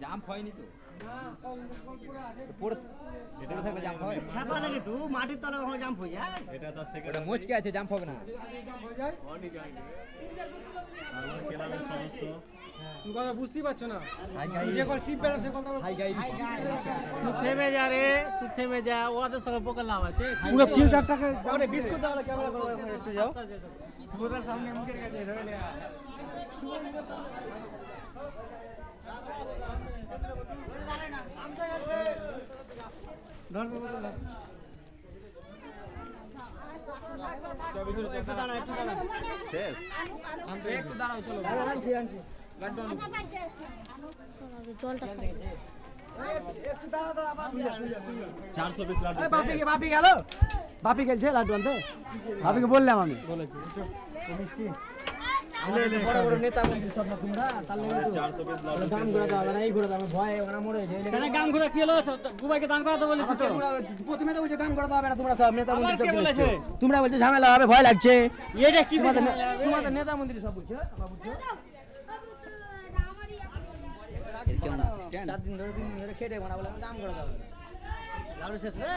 Jump হয়নি তো এটা থাকলে জাম্প হয় খেপা নাকি তুই মাটির তলে কখনো জাম্প হয়ে যায়? এটা তার সেকেন্ড ওটা মুচকে আছে জাম্প হবে না আমার ক্লাবের সদস্য তুমি কথা বুঝতেই পারছো না হাই গাইস যে কল টিপ বেড়াচ্ছে কথা হাই গাইস তুই থেমে যা রে, তুই থেমে যা, ওদের সঙ্গে পোকা লাভ আছে। পুরো ফিল্টারটাকে মানে বিস্কুট দাও ক্যামেরা করো একটু যাও সুবোধের সামনে মুখের কাছে ধরে নে। শেষ একটু দাঁড়াও চলো আনছি আনছি জলটা একটু দাঁড়া দাঁড়া 420 লাখ বাপি গেল বাপি গেছে লাড্ডু আনতে বাপিকে বললাম আমি বড় বড় নেতা মন্ত্রী সব না তোমরা তার লেগে তো 420 লাখ দান করে দাও না এই করে দাও ভয় ওরা মরে যায় কেন গান ঘুরে কি হলো? গুবাইকে দান করাতে বলেছি তো। প্রথমে তো বলছে গান করে দাও না তোমরা সব নেতা আবার মন্ত্রী কে সব বলেছে? বলেছে তোমরা বলছো ঝামেলা হবে ভয় লাগছে এটা কি তোমাদের নেতা মন্ত্রী সব বলছো বাবা বুঝছো 4 দিন ধরে 3 দিন ধরে খেটে বানা বলে গান করে দাও লাউড শেষ রে